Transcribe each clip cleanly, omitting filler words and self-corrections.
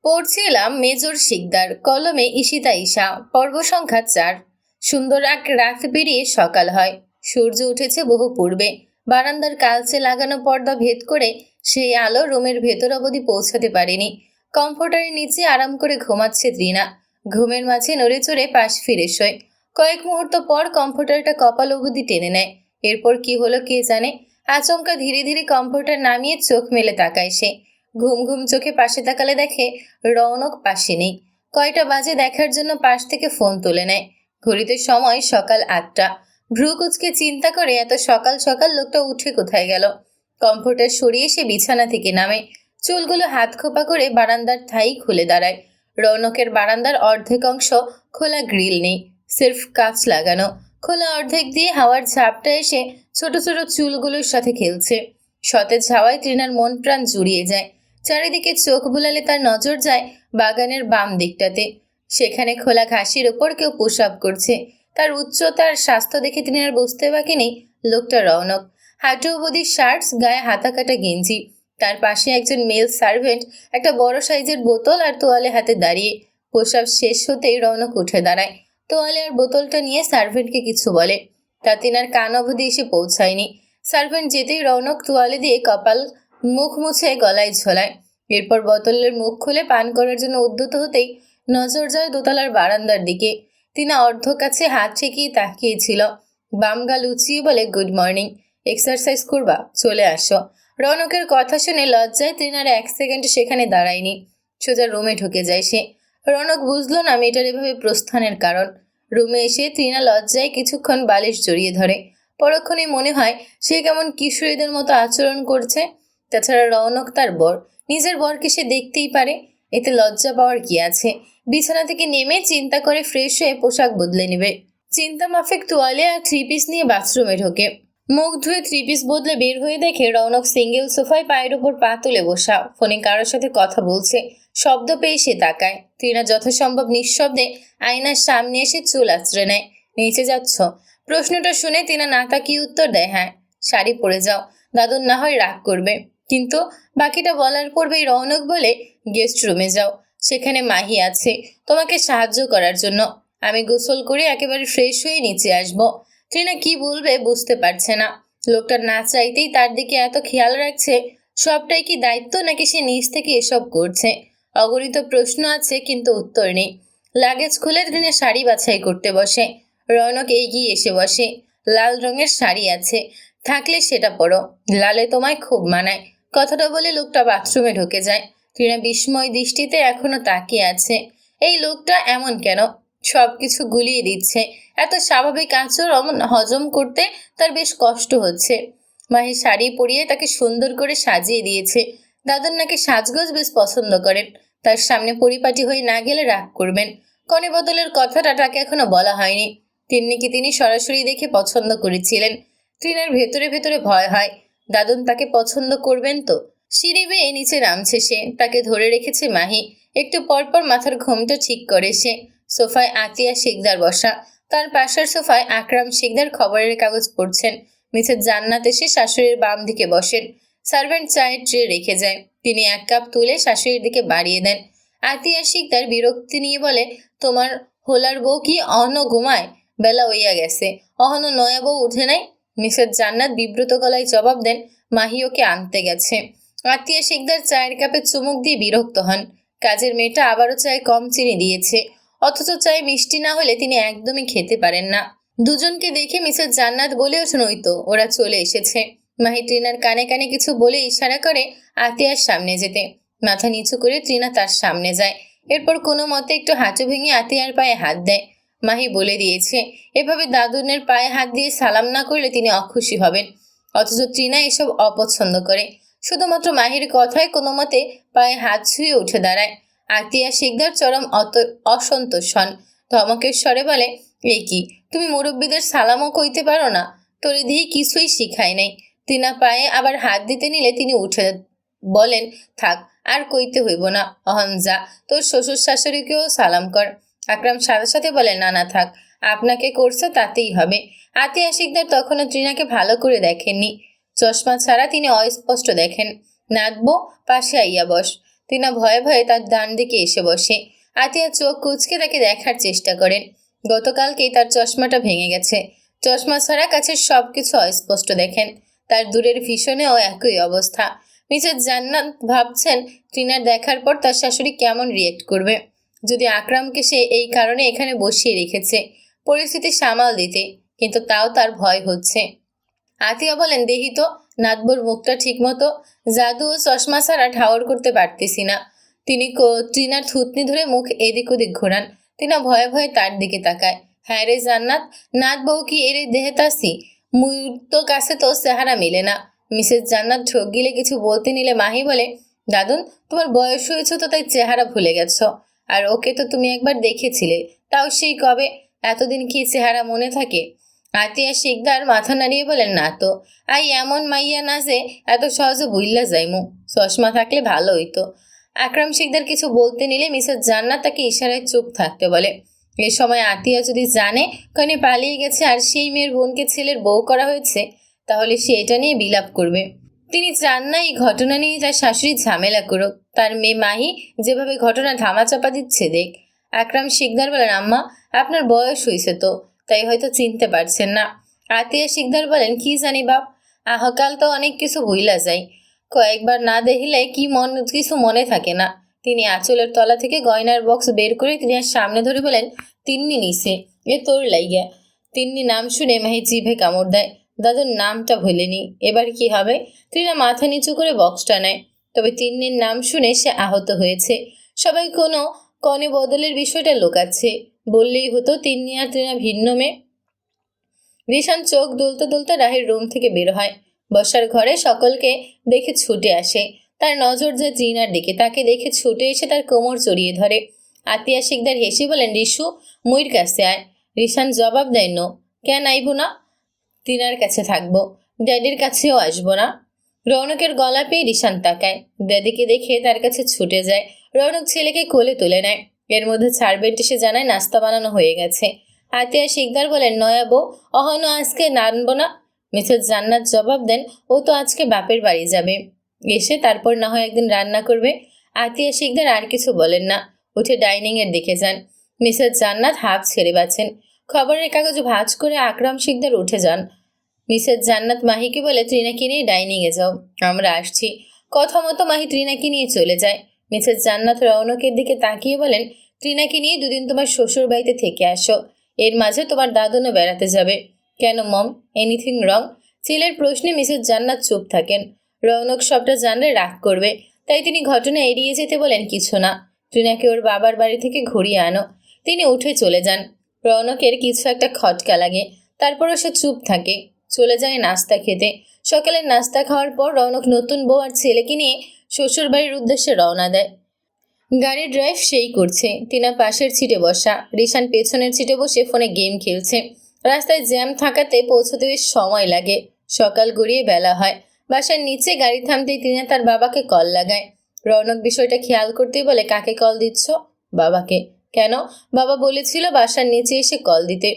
পড়ছিলাম মেজর শিকদার, কলমে ঈশিতা ঈশা, পর্ব সংখ্যা 4। সুন্দর এক রাত পেরিয়ে সকাল হয়। সূর্য উঠেছে বহু পূর্বে। বারান্দার কালচে লাগানো পর্দা ভেদ করে সেই আলো রুমের ভেতর অবধি পৌঁছাতে পারেনি। কমফোর্টারের নিচে আরাম করে ঘুমাচ্ছে তৃণা। ঘুমের মাঝে নড়ে চড়ে পাশ ফিরে শোয়। কয়েক মুহূর্ত পর কমফোর্টারটা কপাল অবধি টেনে নেয়। এরপর কি হলো কে জানে। আচমকা ধীরে ধীরে কমফোর্টার নামিয়ে চোখ মেলে তাকায় সে। ঘুম ঘুম চোখে পাশে তাকালে দেখে রৌনক পাশে নেই। কয়টা বাজে দেখার জন্য পাশ থেকে ফোন তুলে নেয়। ঘড়িতে সময় সকাল 8টা। ভ্রু কুচকে চিন্তা করে এত সকাল সকাল লোকটা উঠে কোথায় গেল। কমফোর্টার সরিয়ে সে বিছানা থেকে নামে। চুলগুলো হাত খোপা করে বারান্দার ঠাই খুলে দাঁড়ায়। রৌনকের বারান্দার অর্ধেক অংশ খোলা, গ্রিল নেই, সির্ফ কাঁচ লাগানো। খোলা অর্ধেক দিয়ে হাওয়ার ঝাপটা এসে ছোট ছোট চুলগুলোর সাথে খেলছে। সতেজ হাওয়ায় তৃণার মন প্রাণ জুড়িয়ে যায়। চারিদিকে চোখ বুলালে তার নজর যায় বাগানের বাম দিকটাতে। সেখানে খোলা ঘাসের ওপর কেউ পোশাক করছে। তার উচ্চতার স্বাস্থ্য দেখে তিনি আর বুঝতে বাকি নেই লোকটা রৌনক। হাঁটু অবধি শার্টস, গায়ে হাতা কাটা গেঞ্জি। তার পাশে একজন মেল সার্ভেন্ট একটা বড় সাইজের বোতল আর তোয়ালে হাতে দাঁড়িয়ে। পোশাক শেষ হতেই রৌনক উঠে দাঁড়ায়। তোয়ালে আর বোতলটা নিয়ে সার্ভেন্টকে কিছু বলে। তা তিনার কান অবধি এসে পৌঁছায়নি। সার্ভেন্ট যেতেই রৌনক তোয়ালে দিয়ে কপাল মুখ মুছে গলায় ঝোলায়। এরপর বোতলের মুখ খুলে পান করার জন্য উদ্যত হতেই নজর যায় দোতলার বারান্দার দিকে। তিনা অর্ধ কাছে হাত ঠেকিয়ে তাকিয়েছিল। বাম গাল উঁচিয়ে বলে, গুড মর্নিং। এক্সারসাইজ করবা? চলে আসো। রৌনকের কথা শুনে লজ্জায় তিনার 1 সেকেন্ড সেখানে দাঁড়ায়নি। সোজা রুমে ঢুকে যায় সে। রৌনক বুঝলো না মেয়েটার এভাবে প্রস্থানের কারণ। রুমে এসে তৃণা লজ্জায় কিছুক্ষণ বালিশ জড়িয়ে ধরে। পরক্ষণে মনে হয় সে কেমন কিশোরীদের মতো আচরণ করছে। তাছাড়া রৌনক তার বর, নিজের বরকে সে দেখতেই পারে। এতে লজ্জা পাওয়ার কি আছে। বিছানা থেকে নেমে চিন্তা করে ফ্রেশ হয়ে পোশাক বদলে নেবে। চিন্তা মাফিক তোয়ালে আর 3 পিস নিয়ে বাথরুমে ঢোকে। মুখ ধুয়ে 3 পিস বদলে বের হয়ে দেখে রৌনক সিঙ্গেল সোফায় পায়ের উপর পা তুলে বসা, ফোনে কারোর সাথে কথা বলছে। শব্দ পেয়ে সে তাকায়। তৃণা যথাসম্ভব নিঃশব্দে আয়নার সামনে এসে চুল আঁচড়ে নেয়। নিচে যাচ্ছ? প্রশ্নটা শুনে তিনা না তাকিয়ে উত্তর দেয়, হ্যাঁ। শাড়ি পরে যাও, দাদুর না হয় রাগ করবে। কিন্তু বাকিটা বলার পূর্বেই রৌনক বলে, গেস্ট রুমে যাও, সেখানে মাহি আছে তোমাকে সাহায্য করার জন্য। আমি গোসল করে একেবারে ফ্রেশ হয়ে নিচে আসবো। তৃণা কি বলবে বুঝতে পারছে না। লোকটা না চাইতেই তার দিকে এত খেয়াল রাখছে। সবটাই কি দায়িত্ব, নাকি সে নিজ থেকে এসব করছে? অগণিত প্রশ্ন আছে কিন্তু উত্তর নেই। লাগেজ খুলে তৃণা শাড়ি বাছাই করতে বসে। রৌনক এগিয়ে এসে বসে। লাল রঙের শাড়ি আছে, থাকলে সেটা পরো, লালে তোমায় খুব মানায়। কথাটা বলে লোকটা বাথরুমে ঢুকে যায়। তৃণা বিস্ময় দৃষ্টিতে এখনো তাকিয়ে আছে। এই লোকটা এমন কেন? সবকিছু গুলিয়ে দিচ্ছে। এত স্বাভাবিক আচরণ হজম করতে তার বেশ কষ্ট হচ্ছে। মাহি শাড়ি পরিয়ে তাকে সুন্দর করে সাজিয়ে দিয়েছে। দাদুর নাকি সাজগোজ বেশ পছন্দ করেন। তার সামনে পরিপাটি হয়ে না গেলে রাগ করবেন। কনে বদলের কথাটা তাকে এখনো বলা হয়নি। তিনি সরাসরি দেখে পছন্দ করেছিলেন। তৃণার ভেতরে ভেতরে ভয় হয়, দাদুন তাকে পছন্দ করবেন তো। সিঁড়ি বেয়ে নিচে নামছে সে। তাকে ধরে রেখেছে মাহি। একটু পরপর মাথার ঘোমটা ঠিক করে সে। সোফায় আতিয়া শিকদার বসা। তার পাশের সোফায় আকরাম শিকদার খবরের কাগজ পড়ছেন। মিসেস জান্নাত এসে শাশুড়ির বাম দিকে বসেন। সার্ভেন্ট চায়ের ট্রে রেখে যায়। তিনি 1 কাপ তুলে শাশুড়ির দিকে বাড়িয়ে দেন। আতিয়া শিকদার বিরক্তি নিয়ে বলে, তোমার হোলার বউ কি অহনো ঘুমায়? বেলা হইয়া গেছে, অহনো নয়া বউ উঠে নাই? মিসেস জান্নাত বিব্রত গলায় জবাব দেন, মাহি ওকে আনতে গেছে। আতিয়া শিকদার চায়ের কাপে চুমুক দিয়ে বিরক্ত হন। কাজের মেয়েটা আবারও চায়ে কম চিনি দিয়েছে, অথচ চায়ে মিষ্টি না হলে তিনি একদমই খেতে পারেন না। দুজনকে দেখে মিসেস জান্নাত বলে ওঠেন, ওই তো ওরা চলে এসেছে। মাহি তৃণার কানে কানে কিছু বলে ইশারা করে আতিয়ার সামনে যেতে। মাথা নিচু করে তৃণা তার সামনে যায়। এরপর কোনো মতে একটু হাঁটু ভেঙে আতিয়ার পায়ে হাত দেয়। মাহি বলে দিয়েছে এভাবে দাদুনের পায়ে হাত দিয়ে সালাম না করলে তিনি অখুশি হবেন। অথচ তৃণা এসব অপছন্দ করে। শুধুমাত্র মাহির কথায় কোনো মতে পায়ে হাত ছুঁয়ে উঠে দাঁড়ায়। আতিয়া শিকদার চরম অসন্তোষ হন। ধমকের স্বরে বলে, এই কি, তুমি মুরব্বীদের সালামও কইতে পারো না? তোরে দিয়ে কিছুই শিখায় নাই। তৃণা পায়ে আবার হাত দিতে নিলে তিনি উঠে বলেন, থাক, আর কইতে হইব না, অহন যা, তোর শ্বশুর শাশুড়িকেও সালাম কর। আকরাম সাথে সাথে বলে, না না থাক, আপনাকে করছে তাতেই হবে। আতিয়া শিকদার তখনও তৃণাকে ভালো করে দেখেননি। চশমা ছাড়া তিনি অস্পষ্ট দেখেন। নাচবো, পাশে আইয়া বস। টিনা ভয়ে ভয়ে তার ডান দিকে এসে বসে। আতিয়া চোখ কুঁচকে তাকে দেখার চেষ্টা করেন। গতকালকেই তার চশমাটা ভেঙে গেছে। চশমা ছাড়া কাছের সবকিছু অস্পষ্ট দেখেন। তার দূরের ভীষণেও একই অবস্থা। মিসেস জান্নাত ভাবছেন টিনার দেখার পর তার শাশুড়ি কেমন রিয়েক্ট করবে। যদি আকরামকে সে এই কারণে এখানে বসিয়ে রেখেছে পরিস্থিতি সামাল দিতে, কিন্তু তাও তার ভয় হচ্ছে। আতিয়া বলেন, দেখি তো নাতবর মুখটা ঠিক মতো। জাদু ও চশমা ছাড়া ঠাওর করতে পারতেছি না। তিনি টিনার থুতনি ধরে মুখ এদিক ওদিক ঘোরান। টিনা ভয়ে ভয়ে তার দিকে তাকায়। হ্যাঁ রে জান্নাত, নাত বউ কি এর দেহতাসি? মুহূর্ত কাছে তো চেহারা মিলে না। মিসেস জান্নাত ঠোক গিলে কিছু বলতে নিলে মাহি বলে, দাদুন তোমার বয়স হয়েছে তো তাই চেহারা ভুলে গেছ। আর ওকে তো তুমি একবার দেখেছিলে, তাও সেই কবে। এতদিন কি চেহারা মনে থাকে? আতিয়া শিকদার মাথা নাড়িয়ে বলেন, না তো। এমন মাইয়া না যে এত সহজে বুইল্লা যাইমু। চশমা থাকলে ভালো হইতো। আকরাম শিকদার কিছু বলতে নিলে মিসেস জান্নাত তাকে ইশারায় চুপ থাকতে বলে। এ সময় আতিয়া যদি জানে কনে পালিয়ে গেছে আর সেই মেয়ের বোনকে ছেলের বউ করা হয়েছে, তাহলে সে এটা নিয়ে বিলাপ করবে। তিনি চান না এই ঘটনা নিয়ে তার শাশুড়ি ঝামেলা করুক। তার মেয়ে মাহি যেভাবে ঘটনা ধামাচাপা দিচ্ছে দেখ। আকরাম শিকদার বলেন, আম্মা আপনার বয়স হয়েছে তো, তাই হয়তো চিনতে পারছেন না। আতিয়া শিকদার বলেন, কি জানি বাপ, আহকাল তো অনেক কিছু ভুইলা যায়। কয়েকবার না দেখিলে কিছু মনে থাকে না। তিনি আঁচলের তলা থেকে গয়নার বক্স বের করে তিনি সামনে ধরে বলেন, তিন্নি নিছে, এ তোর লাইগা। তিন্নি নাম শুনে মাহি জিভে কামড় দেয়। দাদুর নামটা ভুলেনি, এবার কি হবে? টিনা মাথা নিচু করে বক্সটা নেয়। তবে তিন্নির নাম শুনে সে আহত হয়েছে। সবাই কোনো কনে বদলের বিষয়টা লুকাচ্ছে। বললেই হতো তিন্নি আর টিনা ভিন্ন মেয়ে। রিশান চোখ দুলতে দুলতে রাহের রুম থেকে বের হয়। বসার ঘরে সকলকে দেখে ছুটে আসে। তার নজর যায় টিনার দিকে। তাকে দেখে ছুটে এসে তার কোমর জড়িয়ে ধরে। আতিয়া শিকদার হেসে বলেন, রিশু মুইর কাছে আয়। রিশান জবাব দেয়, নো। কেন আইব না? টিনার কাছে থাকবো, ড্যাডির কাছেও আসবো না। রৌনকের গলা পেয়ে রিশান তাকায়। ড্যাডিকে দেখে তার কাছে ছুটে যায়। রৌনক ছেলেকে কোলে তুলে নেয়। এর মধ্যে ছাড়বেন্ট এসে জানায় নাস্তা বানানো হয়ে গেছে। আতিয়া শিকদার বলেন, নয়া বউ অহনো আজকে নানবো না। মিসেস জান্নাত জবাব দেন, ও তো আজকে বাপের বাড়ি যাবে, এসে তারপর না হয় একদিন রান্না করবে। আতিয়া শিকদার আর কিছু বলেন না, উঠে ডাইনিং এর দিকে যান। মিসেস জান্নাত হাফ ছেড়ে বাঁচেন। খবরের কাগজ ভাঁজ করে আকরাম শিকদার উঠে যান। মিসেস জান্নাত মাহিকে বলে, ত্রিনাকে নিয়ে ডাইনিংয়ে যাও, আমরা আসছি। কথা মতো মাহি ত্রিনাকে নিয়ে চলে যায়। মিসেস জান্নাত রৌনকের দিকে তাকিয়ে বলেন, ত্রিনাকে নিয়ে দুদিন তোমার শ্বশুর বাড়িতে থেকে আসো। এর মাঝে তোমার দাদুনও বেড়াতে যাবে। কেন মম, এনিথিং রং? ছেলের প্রশ্নে মিসেস জান্নাত চুপ থাকেন। রৌনক সবটা জানলে রাগ করবে, তাই তিনি ঘটনা এড়িয়ে যেতে বলেন, কিছু না, ত্রিনাকে ওর বাবার বাড়ি থেকে ঘুরিয়ে আনো। তিনি উঠে চলে যান। রৌনকের কিছু একটা খটকা লাগে, তারপরও সে চুপ থাকে। চলে যায় নাস্তা খেতে। সকালের নাস্তা খাওয়ার পর রৌনক নতুন বউ আর ছেলেকে নিয়ে শ্বশুর বাড়ির উদ্দেশ্যে রওনা দেয়। গাড়ির ড্রাইভ সেই করছে। টিনা পাশের সিটে বসা। রিশান পেছনের সিটে বসে ফোনে গেম খেলছে। রাস্তায় জ্যাম থাকাতে পৌঁছতে বেশ সময় লাগে। সকাল গড়িয়ে বেলা হয়। বাসার নিচে গাড়ি থামতেই টিনা তার বাবাকে কল লাগায়। রৌনক বিষয়টা খেয়াল করতেই বলে, কাকে কল দিচ্ছ? বাবাকে। কেন? বাবা বলেছিল বাসার নিচে এসে কল দিতে।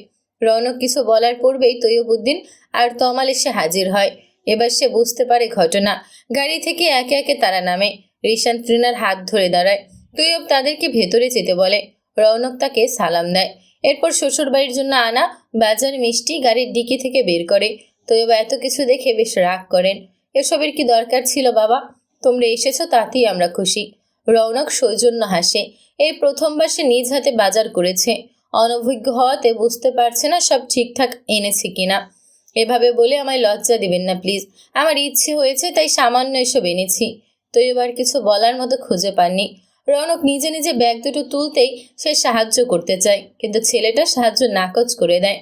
রৌনক কিছু বলার পূর্বেই তৈয়বুদ্দিন আর তমাল এসে হাজির হয়। এবার সে বুঝতে পারে ঘটনা। গাড়ি থেকে একে একে তারা নামে। রিশান ত্রিনার হাত ধরে দাঁড়ায়। তৈয়ব তাদেরকে ভেতরে যেতে বলে। রৌনক তাকে সালাম দেয়। এরপর শ্বশুর বাড়ির জন্য আনা বাজার মিষ্টি গাড়ির ডিকি থেকে বের করে। তৈয়ব এত কিছু দেখে বেশ রাগ করেন। এসবের কি দরকার ছিল বাবা? তোমরা এসেছো তাতেই আমরা খুশি। রৌনক সৌজন্য হাসে। এই প্রথমবার সে নিজ হাতে বাজার করেছে। অনভিজ্ঞ হওয়াতে বুঝতে পারছে না সব ঠিকঠাক এনেছে কিনা। এভাবে বলে আমায় লজ্জা দিবেন না প্লিজ। আমার ইচ্ছে হয়েছে তাই সামান্য এসব এনেছি। তৈয়ব আর কিছু বলার মতো খুঁজে পাননি। রৌনক নিজে নিজে ব্যাগ দুটো তুলতেই সে সাহায্য করতে চায়, কিন্তু ছেলেটা সাহায্য নাকচ করে দেয়।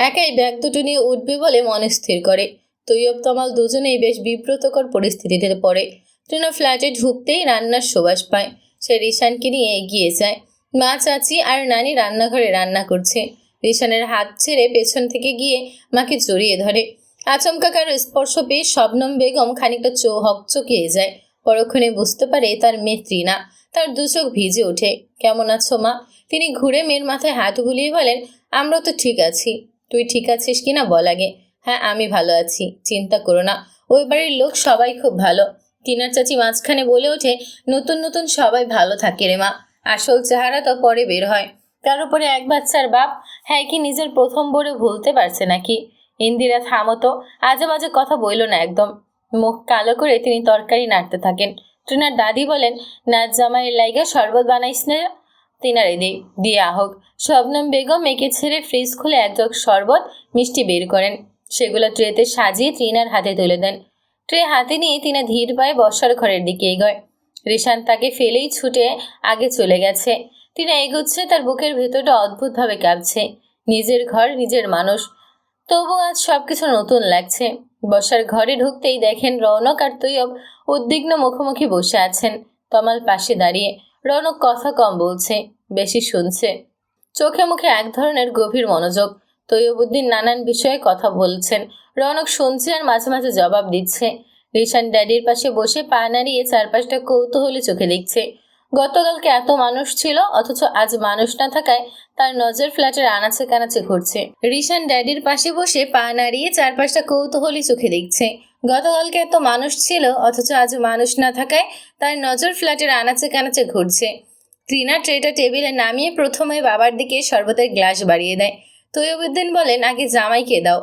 একাই ব্যাগ দুটো নিয়ে উঠবে বলে মনে স্থির করে। তৈয়ব তমাল দুজনেই বেশ বিব্রতকর পরিস্থিতিতে পড়ে। টিনা ফ্ল্যাটে ঢুকতেই রান্নার সুবাস পায়। সে রিশানকে নিয়ে এগিয়ে যায়। মা, চাচি আর নানি রান্নাঘরে রান্না করছে। রিশানের হাত ছেড়ে পেছন থেকে গিয়ে মাকে জড়িয়ে ধরে। আচমকা কারো স্পর্শ পেয়ে শবনম বেগম খানিকটা হকচকিয়ে যায়। পরক্ষণে বুঝতে পারে তার মেয়ে ত্রিনা। তার দু চোখ ভিজে ওঠে। কেমন আছো মা? তিনি ঘুরে মেয়ের মাথায় হাত বুলিয়ে বলেন, আমরা তো ঠিক আছি। তুই ঠিক আছিস কিনা বল আগে। হ্যাঁ, আমি ভালো আছি, চিন্তা করো না। ওই বাড়ির লোক সবাই খুব ভালো। টিনার চাচি মাঝখানে বলে ওঠে, নতুন নতুন সবাই ভালো থাকে রে মা, আসল চেহারা তো পরে বের হয়। তার উপরে এক বাচ্চার বাপ, হ্যাঁ কি নিজের প্রথম বরে ভুলতে পারছে নাকি? ইন্দিরা থামো তো, আজে বাজে কথা বইল না একদম। মুখ কালো করে তিনি তরকারি নাড়তে থাকেন। টিনার দাদি বলেন, নাচ জামাইয়ের লাইগা শরবত বানাইস না? তিনারে দিয়ে আহক। শবনম বেগম মেয়েকে ছেড়ে ফ্রিজ খুলে এক জগ শরবত মিষ্টি বের করেন। সেগুলো ট্রেতে সাজিয়ে ত্রিনার হাতে তুলে দেন। ট্রে হাতে নিয়ে তিনা ধীর পায়ে বসার ঘরের দিকে এগোয়। রিশান তাকে ফেলেই ছুটে আগে চলে গেছে। তিনা এগোচ্ছে, তার বুকের ভেতরটা অদ্ভুতভাবে কাঁপছে। নিজের ঘর, নিজের মানুষ, তবু আজ সবকিছু নতুন লাগছে। বসার ঘরে ঢুকতেই দেখেন রৌনক আর তৈয়ব উদ্বিগ্ন মুখোমুখি বসে আছেন। তমাল পাশে দাঁড়িয়ে। রৌনক কথা কম বলছে, বেশি শুনছে। চোখে মুখে এক ধরনের গভীর মনোযোগ। তৈয়বুদ্দিন নানান বিষয়ে কথা বলছেন, রৌনক শুনছে আর মাঝে মাঝে জবাব দিচ্ছে। রিশান ড্যাডির পাশে বসে পা নাড়িয়ে চারপাশটা কৌতূহলী চোখে দেখছে। গতকালকে এত মানুষ ছিল, অথচ আজ মানুষ না থাকায় তার নজর ফ্ল্যাটের আনাচে কানাচে ঘুরছে। রিশান ড্যাডির পাশে বসে পা নাড়িয়ে চারপাশটা কৌতূহলী চোখে দেখছে। গতকালকে এত মানুষ ছিল, অথচ আজ মানুষ না থাকায় তার নজর ফ্ল্যাটের আনাচে কানাচে ঘুরছে। ত্রিনা ট্রেটা টেবিলে নামিয়ে প্রথমে বাবার দিকে শরবতের গ্লাস বাড়িয়ে দেয়। তৈয়বুদ্দিন বলেন, আগে জামাইকে দাও।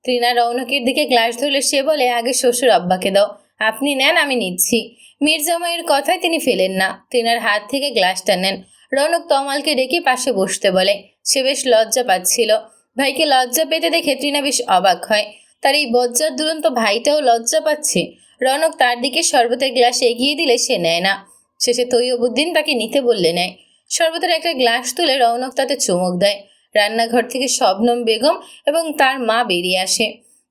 ত্রিনা রৌনকের দিকে গ্লাস ধরলে সে বলে, আগে শ্বশুর আব্বাকে দাও। আপনি নেন, আমি নিচ্ছি। মীর জামাইয়ের কথায় তিনি ফেলেন না, তিনার হাত থেকে গ্লাসটা নেন। রৌনক তমালকে ডেকে পাশে বসতে বলে। সে বেশ লজ্জা পাচ্ছিল। ভাইকে লজ্জা পেতে দেখে ত্রিনা বেশ অবাক হয়। তার এই বজ্জার দুরন্ত ভাইটাও লজ্জা পাচ্ছে। রৌনক তার দিকে শরবতের গ্লাস এগিয়ে দিলে সে নেয় না। শেষে তৈয়বুদ্দিন তাকে নিতে বললে নেয়। শরবতের একটা গ্লাস তুলে রৌনক তাতে চুমুক দেয়। রান্নাঘর থেকে শবনম বেগম এবং তার মা বেরিয়ে আসে।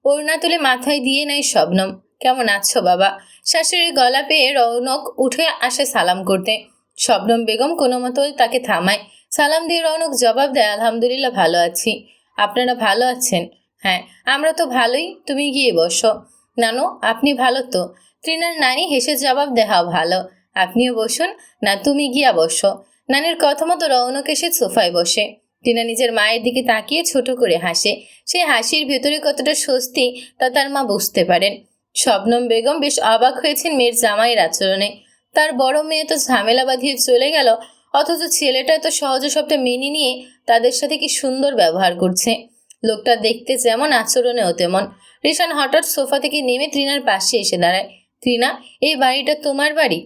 ওড়না তুলে মাথায় দিয়ে নেয় শবনম। কেমন আছো বাবা? শাশুড়ির গলা পেয়ে রৌনক উঠে আসে সালাম করতে। শবনম বেগম কোনো মতো তাকে থামায়। সালাম দিয়ে রৌনক জবাব দেয়, আলহামদুলিল্লাহ ভালো আছি। আপনারা ভালো আছেন? হ্যাঁ, আমরা তো ভালোই। তুমি গিয়ে বসো। নানু, আপনি ভালো তো? ত্রিনার নানি হেসে জবাব দেয়, হাও ভালো। আপনিও বসুন। না, তুমি গিয়া বসো। নানির কথা মতো রৌনক এসে সোফায় বসে। টিনা নিজের মায়ের দিকে তাকিয়ে ছোট করে হাসে। সেই হাসির ভেতরে কতটা স্বস্তি তা তার মা বুঝতে পারেন। শবনম বেগম বেশ অবাক হয়েছেন মেয়ের জামাইয়ের আচরণে। তার বড় মেয়ে তো ঝামেলা বাঁধিয়ে চলে গেল, অথচ ছেলেটা তো সহজে সবটা মেনে নিয়ে তাদের সাথে কি সুন্দর ব্যবহার করছে। লোকটা দেখতে যেমন, আচরণেও তেমন। রিশান হঠাৎ সোফা থেকে নেমে ত্রিনার পাশে এসে দাঁড়ায়। ত্রিনা, এই বাড়িটা তোমার বাড়ি?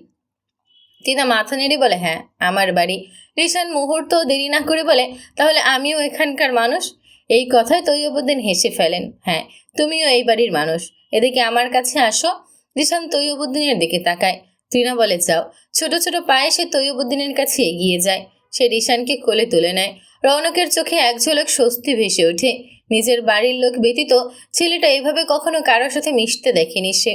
টিনা মাথা নেড়ে বলে, হ্যাঁ, আমার বাড়ি। রিশান মুহূর্ত দেরি না করে বলে, তাহলে আমিও এখানকার মানুষ? এই কথায় তৈয়বুদ্দিন হেসে ফেলেন। হ্যাঁ, তুমিও এই বাড়ির মানুষ। এদিকে আমার কাছে আসো। রিশান তৈয়বুদ্দিনের দিকে তাকায়। টিনা বলে, যাও। ছোট ছোট পায়ে সে তৈয়বুদ্দিনের কাছে এগিয়ে যায়। সে রিশানকে কোলে তুলে নেয়। রৌনকের চোখে এক ঝলক স্বস্তি ভেসে ওঠে। নিজের বাড়ির লোক ব্যতীত ছেলেটা এভাবে কখনো কারোর সাথে মিশতে দেখেনি সে।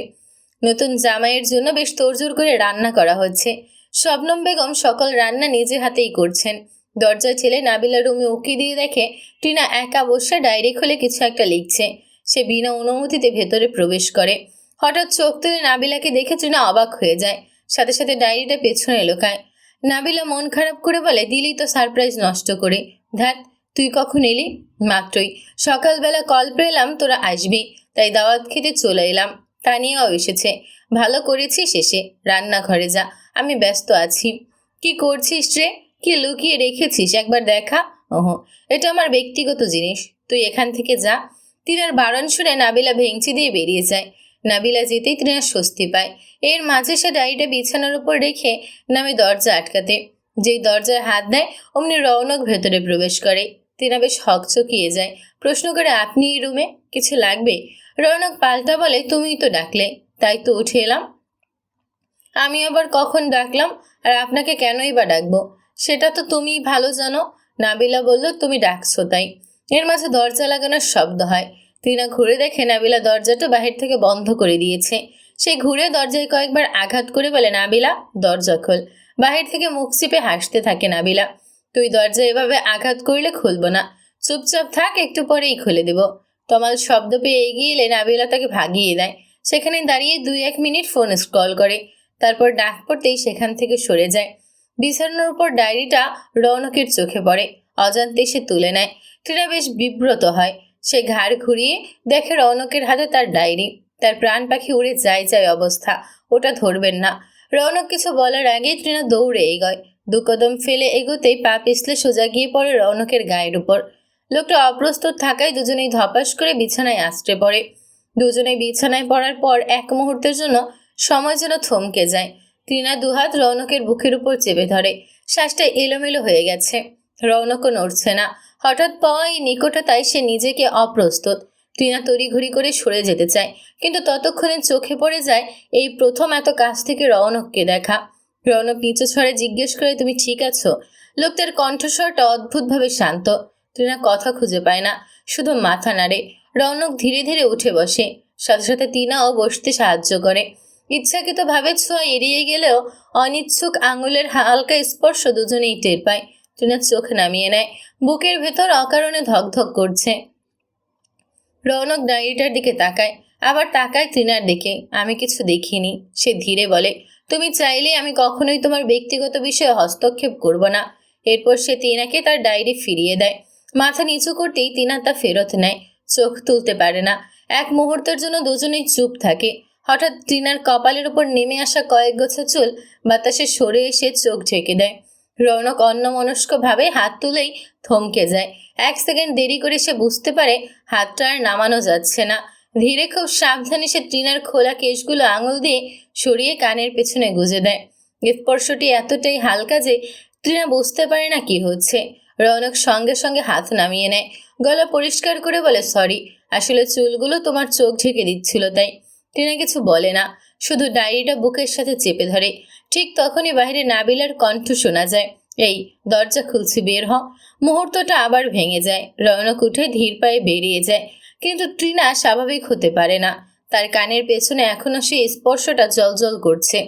নতুন জামাইয়ের জন্য বেশ তোড়জোড় করে রান্না করা হচ্ছে। শবনম বেগম সকল রান্না নিজে হাতেই করছেন। দরজায় ঠেলে নাবিলা রুমে উকি দিয়ে দেখে টিনা একা বসে ডায়েরি খুলে কিছু একটা লিখছে। সে বিনা অনুমতিতে ভেতরে প্রবেশ করে। হঠাৎ চোখ তুলে নাবিলাকে দেখে টিনা অবাক হয়ে যায়। সাথে সাথে ডায়েরিটা পেছনে লুকায়। নাবিলা মন খারাপ করে বলে, দিলি তো সারপ্রাইজ নষ্ট করে। ধ্যাত, তুই কখন এলি? মাত্রই। সকালবেলা কল পেলাম তোরা আসবি, তাই দাওয়াত খেতে চলে এলাম। তানিয়াও এসেছে। ভালো করেছিস এসে। রান্নাঘরে যা, আমি ব্যস্ত আছি। কি করছিস রে? কি লুকিয়ে রেখেছিস একবার দেখা? ওহো, এটা আমার ব্যক্তিগত জিনিস, তুই এখান থেকে যা। তিনার বারণ শুনে নাবিলা ভেঙচি দিয়ে বেরিয়ে যায়। নাবিলা যেতেই তিনার স্বস্তি পায়। এর মাঝে সে ডায়েরিটা বিছানার উপর রেখে নামে দরজা আটকাতে। যেই দরজায় হাত দেয় অমনি রৌনক ভেতরে প্রবেশ করে। তিনা বেশ হকচকিয়ে যায়। প্রশ্ন করে, আপনি এই রুমে? কিছু লাগবে? রৌনক পাল্টা বলে, তুমিই তো ডাকলে, তাই তো উঠে এলাম। আমি আবার কখন ডাকলাম? আর আপনাকে কেনই বা ডাকবো? সেটা তো তুমিই ভালো জানো। নাবিলা বলল, তুমি ডাকছো তাই। এর মাঝে দরজা লাগানোর শব্দ হয়। টিনা ঘুরে দেখে নাবিলা দরজাটা বাহির থেকে বন্ধ করে দিয়েছে। সে ঘুরে দরজায় কয়েকবার আঘাত করে বলে, নাবিলা, দরজা খোল। বাহির থেকে মুখ চিপে হাসতে থাকে নাবিলা। তুই দরজা এভাবে আঘাত করলে খুলবো না। চুপচাপ থাক, একটু পরেই খুলে দেব। তমাল শব্দ পেয়ে এগিয়ে এলে নাবিলা তাকে ভাগিয়ে দেয়। সেখানে দাঁড়িয়ে 2-1 মিনিট ফোন স্ক্রল করে। তারপর ডাক পড়তেই সেখান থেকে সরে যায়। বিছানার উপর ডায়েরিটা রৌনকের চোখে পড়ে। অজান্তে সে তুলে নেয়। টিনা বেশ বিব্রত হয়। সে ঘাড় ঘুরিয়ে দেখে রৌনকের হাতে তার ডায়েরি। তার প্রাণ পাখি উড়ে যায় যায় অবস্থা, ওটা ধরবেন না। রৌনক কিছু বলার আগেই তৃণা দৌড়ে এগোয়। 2 কদম ফেলে এগোতেই পা পিছলে সোজা গিয়ে পড়ে রৌনকের গায়ের উপর। লোকটা অপ্রস্তুত থাকায় দুজনেই ধপাস করে বিছানায় আছড়ে পড়ে। দুজনেই বিছানায় পড়ার পর এক মুহূর্তের জন্য সময় যেন থমকে যায়। তৃণা দুহাত রৌনকের বুকের উপর চেপে ধরে। শ্বাসটা এলোমেলো হয়ে গেছে। রৌনকও নড়ছে না। হঠাৎ পাওয়া এই নিকটতায় সে নিজেকে অপ্রস্তুত। তৃণা তড়িঘড়ি করে সরে যেতে চায়, কিন্তু ততক্ষণে চোখে পড়ে যায় এই প্রথম এত কাছ থেকে রৌনককে দেখা। রৌনক নিচু স্বরে জিজ্ঞেস করে, তুমি ঠিক আছো? লোকটার কণ্ঠস্বরটা অদ্ভুতভাবে শান্ত। তৃণা কথা খুঁজে পায় না, শুধু মাথা নাড়ে। রৌনক ধীরে ধীরে উঠে বসে। সাথে সাথে তৃণাও বসতে সাহায্য করে। ইচ্ছাকৃতভাবে ছোঁয়া এড়িয়ে গেলেও অনিচ্ছুক আঙুলের হালকা স্পর্শ দুজনেই টের পায়। তৃণা চোখ নামিয়ে নেয়। বুকের ভেতর অকারণে ধকধক করছে। রৌনক ডায়েরিটার দিকে তাকায়, আবার তাকায় তৃণার দিকে। আমি কিছু দেখিনি, সে ধীরে বলে। তুমি চাইলে আমি কখনোই তোমার ব্যক্তিগত বিষয়ে হস্তক্ষেপ করব না। এরপর সে তৃণাকে তার ডায়েরি ফিরিয়ে দেয়। মাথা নিচু করতেই তৃণা তা ফেরত নেয়। চোখ তুলতে পারে না। এক মুহূর্তের জন্য দুজনেই চুপ থাকে। হঠাৎ তৃণার কপালের উপর নেমে আসা কয়েক গোছা চুল বাতাসে সরে এসে চোখ ঢেকে দেয়। রৌনক অন্যমনস্কভাবে হাত তুলেই থমকে যায়। 1 সেকেন্ড দেরি করে সে বুঝতে পারে হাতটা আর নামানো যাচ্ছে না। ধীরে খুব সাবধানে সে তৃণার খোলা কেশগুলো আঙুল দিয়ে সরিয়ে কানের পেছনে গুজে দেয়। স্পর্শটি এতটাই হালকা যে তৃণা বুঝতে পারে না কি হচ্ছে। রৌনক সঙ্গে সঙ্গে হাত নামিয়ে নেয়। গলা পরিষ্কার করে বলে, সরি, আসলে চুলগুলো তোমার চোখ ঢেকে দিচ্ছিল তাই। তৃণা কিছু বলে না, শুধু ডায়েরিটা বুকের সাথে চেপে ধরে। ঠিক তখনই বাইরে নাবিলার কণ্ঠ শোনা যায়, এই দরজা খুলছি, বের হ। মুহূর্তটা আবার ভেঙে যায়। রৌনক উঠে ধীর পায়ে বেরিয়ে যায়, কিন্তু তৃণা স্বাভাবিক হতে পারে না। তার কানের পেছনে এখনো সেই স্পর্শটা জ্বলজ্বল করছে।